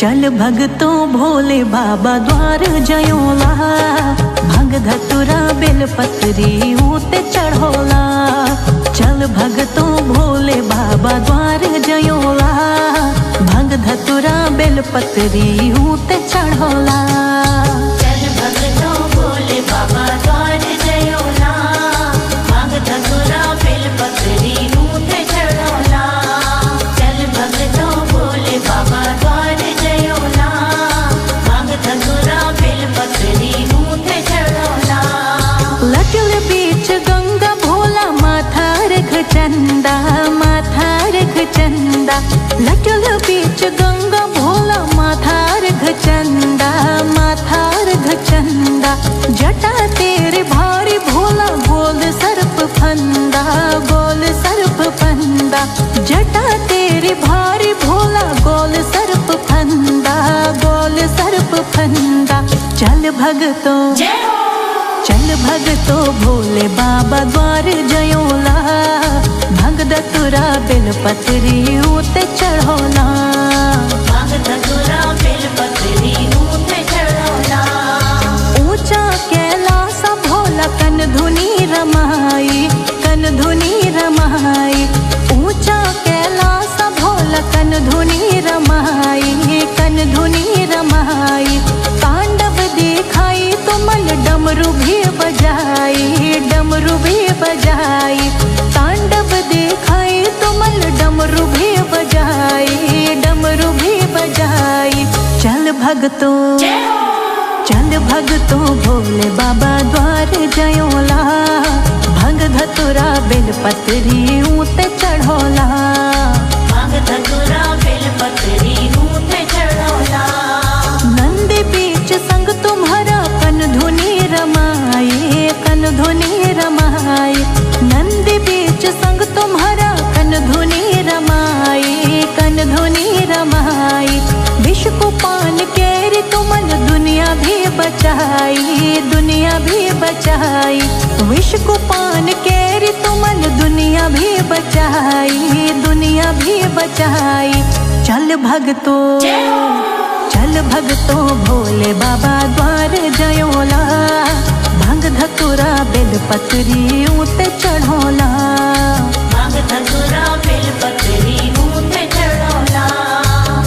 चल भगतो भोले बाबा द्वार जयोला, भंग धतुरा बेलपत्री ऊते चढ़ोला। चल भगतो भोले बाबा द्वार जयोला, भंग धतुरा बेलपत्री ऊते चढ़ोला। चल भगतो भोले बाबा द्वार जयोला, भंग धतुरा बेलपत्री ऊते चढ़ोला। चल भगतो भोले बाबा द्वार जयोला, भंग धतुरा बेलपत्री ऊते चढ़ोला। लटल बीच गंगा भोला माथा रख चंदा, माथा रख चंदा। लटल बीच गंगा भोला माथा रख चंदा, माथा रख चंदा। जटा तेरे भारी भोला गोल सर्प फंदा, गोल सर्प फंदा। जटा तेरे भारी भोला गोल सर्प फंदा, गोल सर्प फंदा। चल भगतो चल भगतो भोले बाबा द्वार जयोला, भंग धतुरा बेलपत्री ऊते चढ़ोला। भंग धतुरा बेलपत्री ऊते चढ़ोला। ऊंचा कैलास भोला कन धुनी रमाई, कन धुनी रमाई। ऊंचा कैलास भोला कन धुनी रमाई, कन धुनी रमाई। तांडव दिखाई तुमल डमरू भी बजाई, डमरू भी बजाई। तांडव दिखाई तुमल डमरू भी बजाई, डमरू भी बजाई। चल भगतो चल भगतो भोले बाबा द्वार जयोला, भंग धतुरा बेलपत्री ऊते चढ़ोला। भंग धतुरा बेलपत्री ऊते चढ़ोला। नंद बीच संग तुम्हारा कन धुनी रमाई, कन धुनी रमाई। नंद बीच संग तुम्हारा कन धुनी रमाई, कन धुनी रमाई। विष को पान केरी तुमन दुनिया भी बचाई, दुनिया भी बचाई। विष को पान केरी तुमन दुनिया भी बचाई, दुनिया भी बचाई। चल भगतो चल भगतो भोले बाबा द्वार जयोला, भंग धतुरा बेलपत्री ऊते चढ़ोला। भंग धतुरा बेलपत्री ऊते चढ़ोला।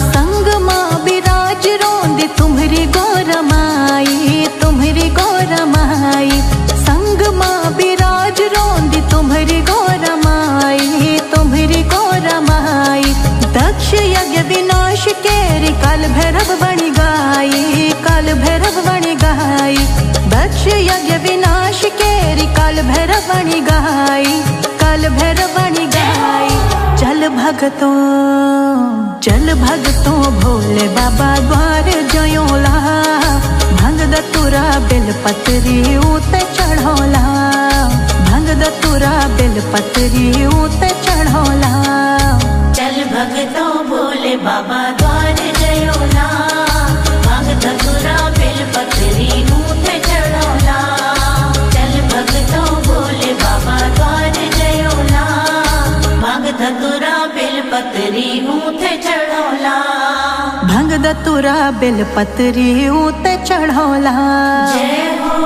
संग माँ विराज रोंद तुम्हरी गौरमाई, तुम्हरी गौरमाई। संग माँ विराज रोंद तुम्हरी गौरमाई, तुम्हरी गौरमाई। दक्ष यज्ञ विनाश केरी काल भैरव बणि गाई, काल भैरव बणि गाई। दक्ष यज्ञ विनाश केरी काल भैरव बणि गाई, काल भैरव बणि गाई। चल भगतो चल भगतो भोले बाबा द्वार जयोला, भंग धतुरा बेलपत्री ऊते चढ़ोला। भंग धतुरा बेलपत्री ऊते चढ़ोला। चल भगतो भोले बाबा द्वार जयोला, भंग धतुरा बेलपत्री ऊते चढ़ोला। चल भगतो भोले बाबा द्वार जयोला, भंग धतुरा बेलपत्री ऊते चढ़ोला। भंग धतुरा बेलपत्री ऊते चढ़ोला। जय हो।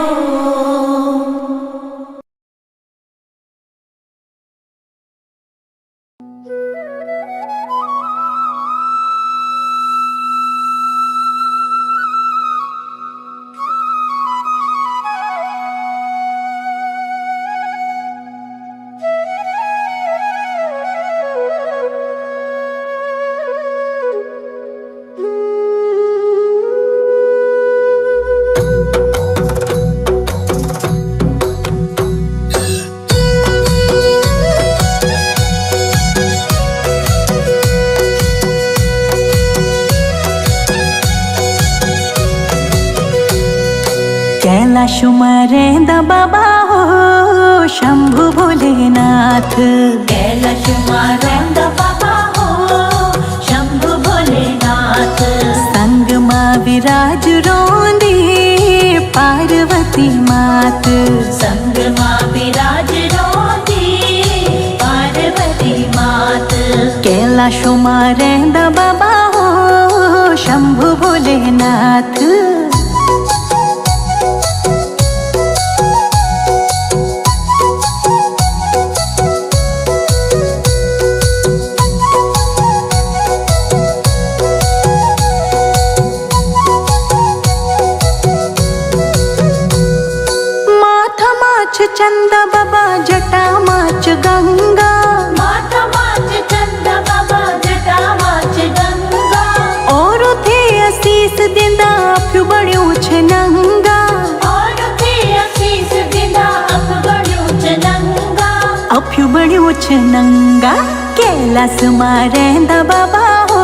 कैलाश मरेंदा बाबा हो शंभु भोलेनाथ। कैलाश मरेंदा बाबा हो शंभु भोलेनाथ। संग माँ विराज रोंदी पार्वती मात। संग माँ विराज रोंदी पार्वती मात। कैलाश मरेंदा बाबा हो शंभु भोलेनाथ। चंदा बाबा जटा माच गंगा, माथा माच चंदा बाबा जटा माच गंगा। और थे असीस दिंदा अफ्यू बड़ियों छ नंगा, और थे असीस दिंदा अफ्यू बड़ियों छ नंगा। अफ्यू बड़ियों छ नंगा। कैलाश मां रहिंदा बाबा हो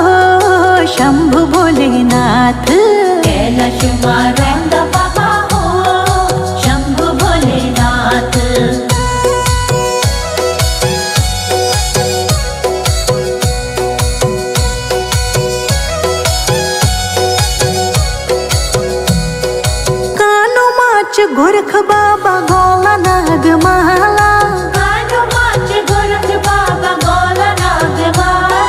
शंभु भोलेनाथ। कैलाश मां रहिंदा बाबा हो शंभु भोलेनाथ। गोरख बाबा गोला नाग माला, कानो माच गोरख बाबा गोला नाग माला।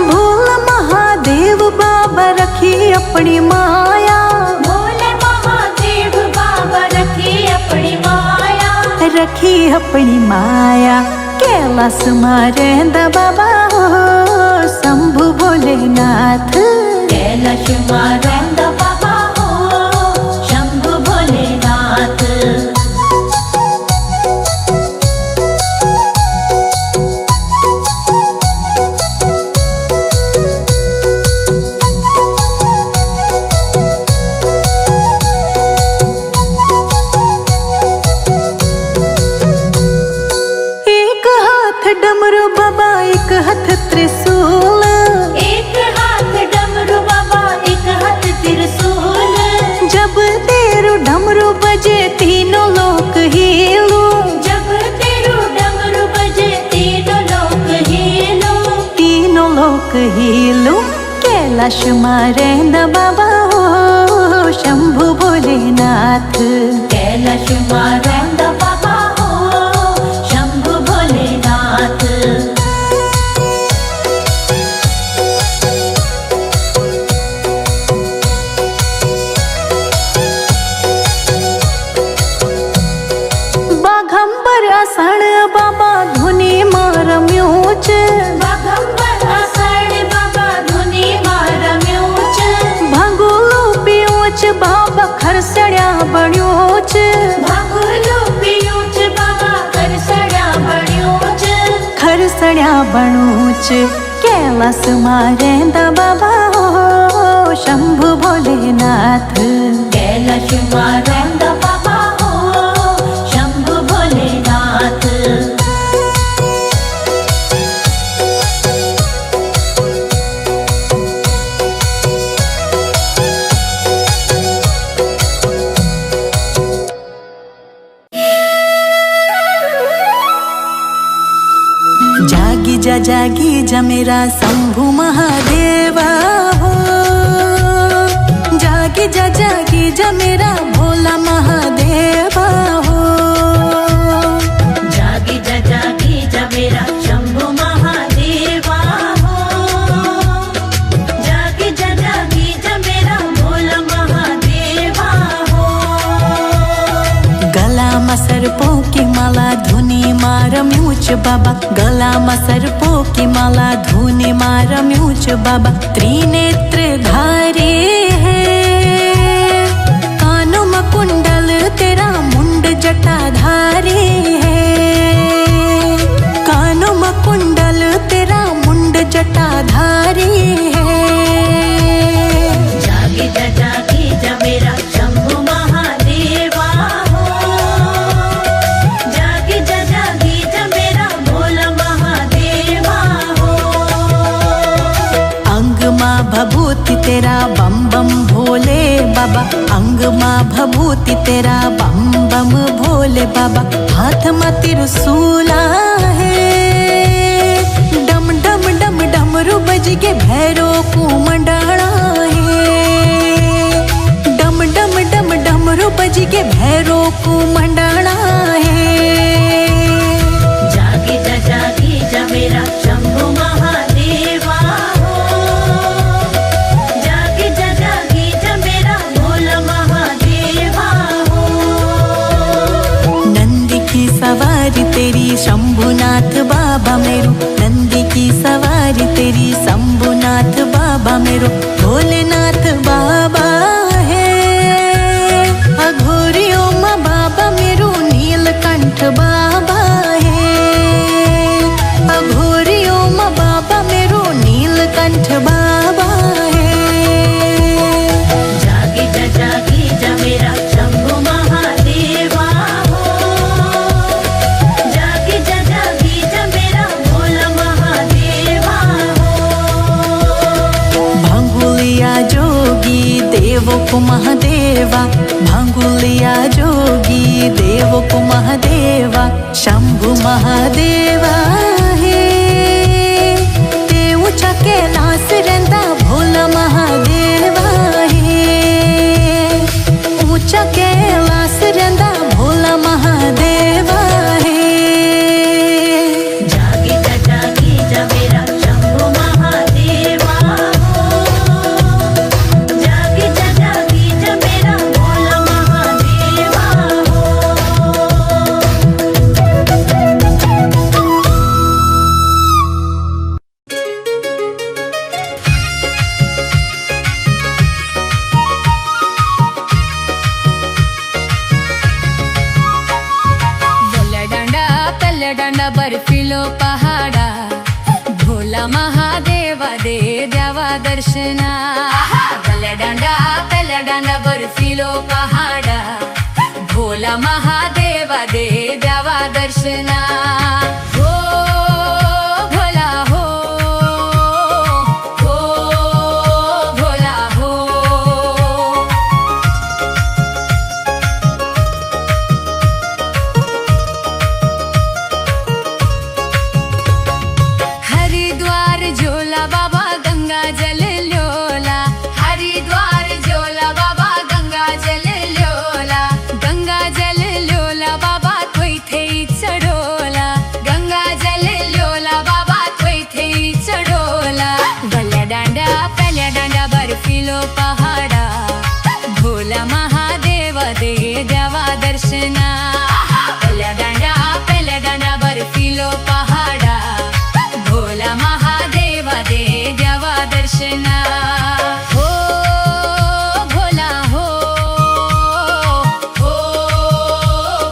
भोला महादेव बाबा रखी अपनी माया, भोले महादेव बाबा रखी अपनी माया, रखी अपनी माया। कैलाश मां रहिंदा बाबा हो शंभु भोलेनाथ। कैलाश मां रहिंदा बाबा हो शंभु भोलेनाथ। एक हाथ डमरू बाबा एक हाथ त्रिशूल, एक हाथ डमरू बाबा एक हाथ त्रिशूल। जब तेरू डमरू बजे तीनों लोक हिलो, जब तेरू डमरू बजे तीनों लोक हिलो, तीनों लोक हिलो। कैलाश मां रहिंदा बाबा हो शंभु भोलेनाथ। कैलाश मां रहिंदा बाबा हो शंभु भोलेनाथ। बाघंबर असण बाबा धुनी मारम्योच, बाघंबर असण बाबा धुनी मारम्योच। भंगुलो पियोच बाबा खरसड्या बण्योच, भगुलो पियोच बाबा खरसड्या बण्योच, खरसड्या बणोच। कैलाश मां रहिंदा बाबा हो शंभु भोलेनाथ। कैलाश मां रहिंदा बाबा हो शंभु भोलेनाथ। जागी जा मेरा शंभु महादेवा हो। जागी जा मेरा भोला महादेवा हो। जागी जा मेरा शंभु महादेवा हो। जागी जा मेरा भोला महादेवा हो। गला में सर्पों की माला धुनी मार म्यूच बाबा, गला में सर्पों की माला धुनी मार म्यूच बाबा। त्रिनेत्र धारे है कानों में कुंडल तेरा मुंड जटाधारी है। कानों में कुंडल तेरा मुंड जटाधारी है। जागी जा मेरा शंभु महादेवा हो। जागी जा मेरा भोला महादेवा हो। अंग माँ भभूति तेरा बम बम भोले बाबा, अंग माँ भभूति तेरा बम बम भोले बाबा। हाथ में त्रिशूला है डम डम डम डमरू बज के भैरो को मंडाणा है। डम डम डम डमरू बज के भैरो को मंडाणा है। जागी जा मेरा शंभु महादेवा हो। जागी मेरो भोलेनाथ बाबा है। अघोरियों में बाबा मेरो नीलकंठ बाबा है। अघोरियों में बाबा मेरो नीलकंठ बाबा है। जागी जा मेरा शंभु महादेवा हो। जागी जा मेरा भोला महादेवा हो। भांगुलिया जोगी देवो को महादेवा। भांगुलिया जोगी देवो को महादेवा। शंभु महादेवा है। ते ऊंचा कैलाश रहंदा भोला महादेवा है। ऊंचा कैलाश रहंदा भोला महादेवा है। जागी जा मेरा शंभु महादेवा हो। जागी जा मेरा भोला महादेवा हो। डांडा बर्फिलो पहाड़ा भोला महादेवा दे द्यावा दर्शना। डांडा बर्फिलो पहाड़ा भोला महादेवा दे द्यावा दर्शना। हो भोला हो, हो भोला हो। हरिद्वार झोला बाबा गंगा जल ल्योला। हरिद्वार झोला बाबा गंगा जल ल्योला। गंगा जल ल्योला बाबा थोइथे चढोला। गंगा जल ल्योला बाबा थोइथे चढोला। भल्या डांडा बर्फिलो पहाड़ा भोला महादेवा दे द्यावा दर्शना। भल्या डांडा बर्फिलो पहाड़ा भोला महादेवा दे द्यावा दर्शना। हो भोला हो, हो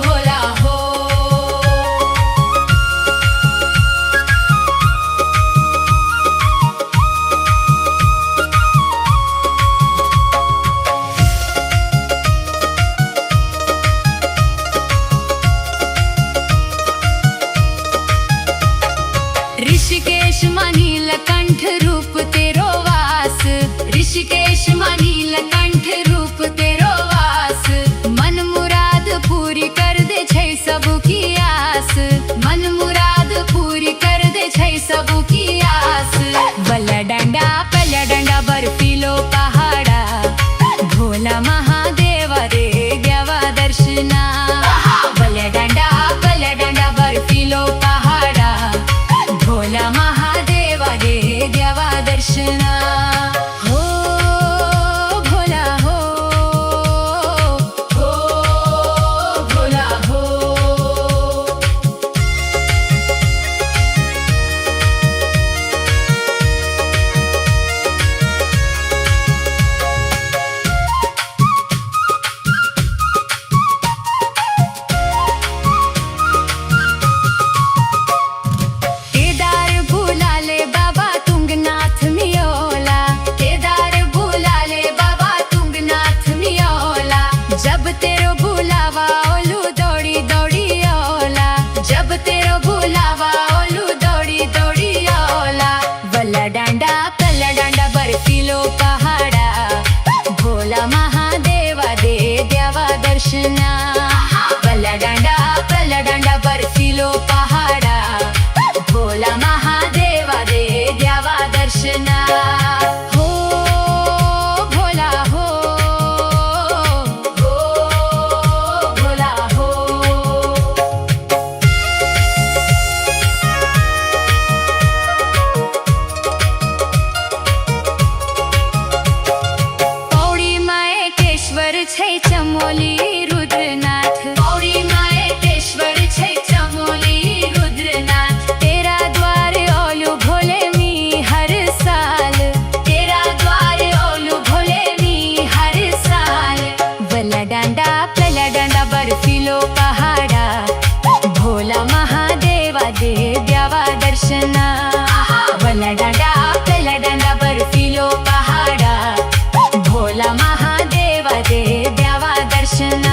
भोला हो। ऋषिकेश नीलकंठ रूप तेरो वास। ऋषिकेश नीलकंठ रूप तेरो वास। मन मुराद पूरी कर दे छै सबकी आस। मन मुराद पूरी कर दे छै सबकी आस। बल्ला डांडा बर्फिलो पहाड़ा भोला महादेवा दे द्यावा दर्शना। बल्ला डांडा बर्फिलो पहाड़ा भोला महादेवा दे द्यावा दर्शना। हो भोला हो, हो भोला हो। केदार बुलाले बाबा तुंगनाथ मियोला। केदार बुलाले बाबा तुंगनाथ मियोला। जब तेरो बुलावा ओलू दौड़ी दौड़ी ओला। जब तेरो बुलावा ओलू दौड़ी दौड़ी ओला। बल्ला डांडा बर्फिलो पहाड़ा भोला महादेवा दे द्यावा दर्शना। बल्ला डांडा बर्फिलो पहाड़ा भोला महादेवा दे द्यावा दर्शना। हो भोला हो, हो भोला हो। पौड़ी मायकेश्वर छै चमोली रुद्रनाथ। पौड़ी मायकेश्वर छै चमोली रुद्रनाथ। तेरा द्वार ओलू भोले मी हर साल। दर्शना